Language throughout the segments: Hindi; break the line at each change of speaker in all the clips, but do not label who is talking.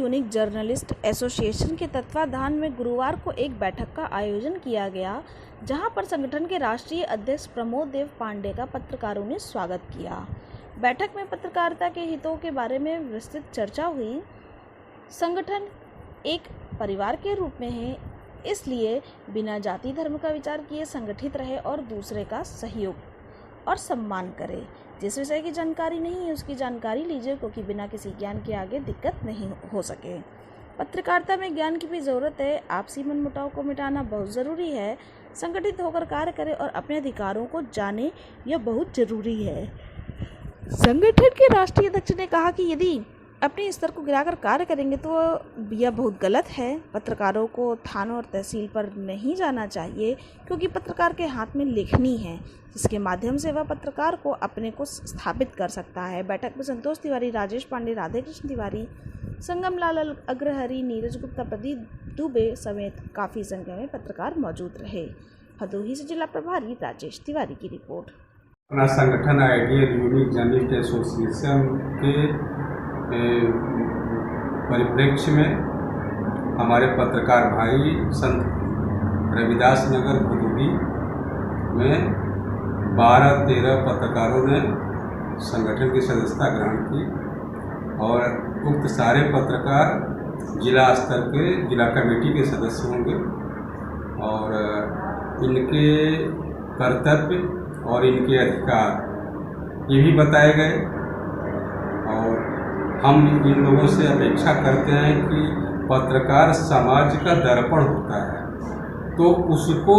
यूनिक जर्नलिस्ट एसोसिएशन के तत्वाधान में गुरुवार को एक बैठक का आयोजन किया गया, जहां पर संगठन के राष्ट्रीय अध्यक्ष प्रमोद देव पांडे का पत्रकारों ने स्वागत किया। बैठक में पत्रकारिता के हितों के बारे में विस्तृत चर्चा हुई। संगठन एक परिवार के रूप में है, इसलिए बिना जाति धर्म का विचार किए संगठित रहे और दूसरे का सहयोग और सम्मान करे। जिस विषय की जानकारी नहीं है उसकी जानकारी लीजिए, क्योंकि बिना किसी ज्ञान के आगे दिक्कत नहीं हो सके। पत्रकारिता में ज्ञान की भी ज़रूरत है। आपसी मनमुटाव को मिटाना बहुत ज़रूरी है। संगठित होकर कार्य करें और अपने अधिकारों को जाने, यह बहुत ज़रूरी है। संगठन के राष्ट्रीय अध्यक्ष ने कहा कि यदि अपने स्तर को गिराकर कार्य करेंगे तो यह बहुत गलत है। पत्रकारों को थानों और तहसील पर नहीं जाना चाहिए, क्योंकि पत्रकार के हाथ में लेखनी है, जिसके माध्यम से वह पत्रकार को अपने को स्थापित कर सकता है। बैठक में संतोष तिवारी, राजेश पांडे, राधे कृष्ण तिवारी, संगम लाल अग्रहरी, नीरज गुप्ता, प्रदीप दुबे समेत काफ़ी संख्या में पत्रकार मौजूद रहे। भदोही से जिला प्रभारी राजेश तिवारी की रिपोर्ट।
अपना संगठन आइडियल यूनिक जर्नलिस्ट एसोसिएशन के परिप्रेक्ष्य में हमारे पत्रकार भाई संत रविदास नगर भदोही में 12-13 पत्रकारों ने संगठन की सदस्यता ग्रहण की और उक्त सारे पत्रकार जिला स्तर के जिला कमेटी के सदस्य होंगे और इनके कर्तव्य और इनके अधिकार ये भी बताए गए। और हम इन लोगों से अपेक्षा करते हैं कि पत्रकार समाज का दर्पण होता है, तो उसको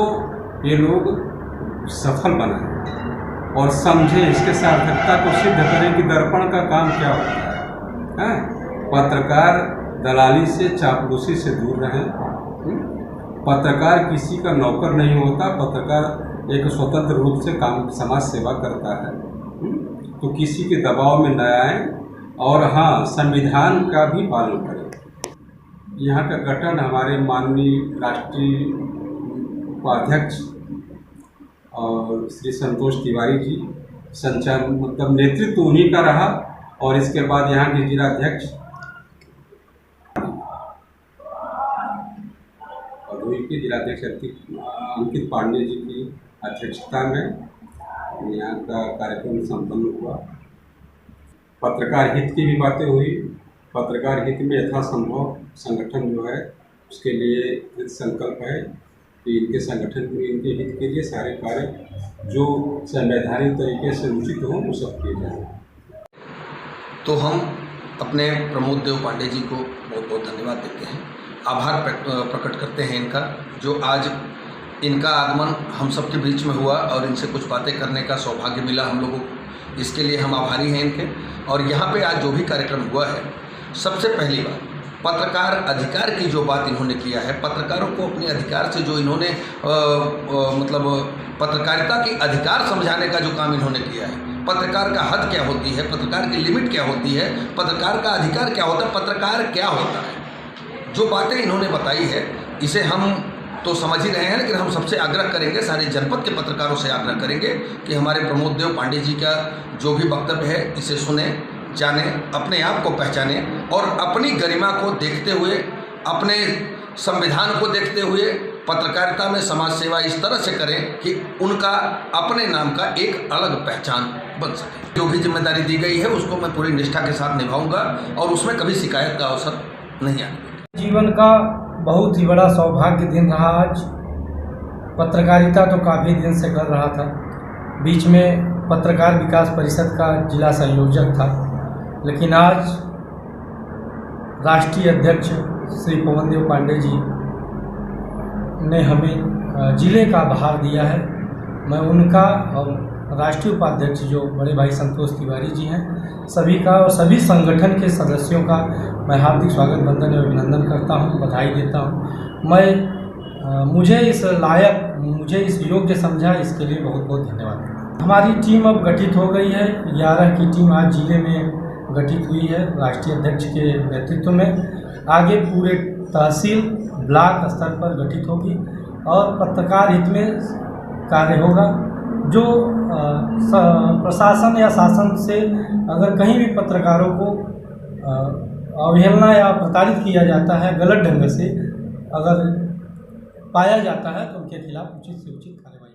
ये लोग सफल बनाएं और समझें, इसके सार्थकता को सिद्ध करें कि दर्पण का काम क्या होता है। पत्रकार दलाली से, चापलूसी से दूर रहें। पत्रकार किसी का नौकर नहीं होता। पत्रकार एक स्वतंत्र रूप से काम समाज सेवा करता है, तो किसी के दबाव में न आए और हाँ, संविधान का भी पालन करें। यहाँ का गठन हमारे माननीय राष्ट्रीय उपाध्यक्ष और श्री संतोष तिवारी जी मतलब नेतृत्व उन्हीं का रहा, और इसके बाद यहाँ के जिलाध्यक्ष और के जिलाध्यक्ष अंकित पांडे जी की अध्यक्षता में यहाँ का कार्यक्रम संपन्न हुआ। पत्रकार हित की भी बातें हुई। पत्रकार हित में यथासंभव संगठन जो है उसके लिए कृत संकल्प है कि इनके संगठन में इनके हित के लिए सारे कार्य जो संवैधानिक तरीके से उचित हों वो सब किए जाएं।
तो हम अपने प्रमोद देव पांडे जी को बहुत बहुत धन्यवाद देते हैं, आभार प्रकट करते हैं इनका, जो आज इनका आगमन हम सबके बीच में हुआ और इनसे कुछ बातें करने का सौभाग्य मिला हम लोगों को। इसके लिए हम आभारी हैं इनके। और यहाँ पे आज जो भी कार्यक्रम हुआ है, सबसे पहली बात पत्रकार अधिकार की जो बात इन्होंने किया है, पत्रकारों को अपने अधिकार से जो इन्होंने मतलब पत्रकारिता की अधिकार समझाने का जो काम इन्होंने किया है, पत्रकार का हद क्या होती है, पत्रकार की लिमिट क्या होती है, पत्रकार का अधिकार क्या होता है, पत्रकार क्या होता है, जो बातें इन्होंने बताई है, इसे हम तो समझ ही रहे हैं, लेकिन हम सबसे आग्रह करेंगे, सारे जनपद के पत्रकारों से आग्रह करेंगे कि हमारे प्रमोद देव पांडे जी का जो भी वक्तव्य है इसे सुने, जाने, अपने आप को पहचाने और अपनी गरिमा को देखते हुए, अपने संविधान को देखते हुए पत्रकारिता में समाज सेवा इस तरह से करें कि उनका अपने नाम का एक अलग पहचान बन सके। जो भी जिम्मेदारी दी गई है उसको मैं पूरी निष्ठा के साथ निभाऊंगा और उसमें कभी शिकायत का अवसर नहीं आएगा।
जीवन का बहुत ही बड़ा सौभाग्य दिन रहा आज। पत्रकारिता तो काफ़ी दिन से कर रहा था, बीच में पत्रकार विकास परिषद का जिला संयोजक था, लेकिन आज राष्ट्रीय अध्यक्ष श्री पवन देव पांडे जी ने हमें जिले का भार दिया है। मैं उनका और राष्ट्रीय उपाध्यक्ष जो बड़े भाई संतोष तिवारी जी हैं, सभी का और सभी संगठन के सदस्यों का मैं हार्दिक स्वागत, वंदन एवं अभिनंदन करता हूं, बधाई देता हूं। मुझे इस योग्य समझा, इसके लिए बहुत बहुत धन्यवाद। हमारी टीम अब गठित हो गई है। 11 की टीम आज जिले में गठित हुई है राष्ट्रीय अध्यक्ष के नेतृत्व में। आगे पूरे तहसील ब्लॉक स्तर पर गठित होगी और पत्रकार हित में कार्य होगा। जो प्रशासन या शासन से अगर कहीं भी पत्रकारों को अवहेलना या प्रताड़ित किया जाता है गलत ढंग से, अगर पाया जाता है तो उनके खिलाफ उचित से उचित कार्रवाई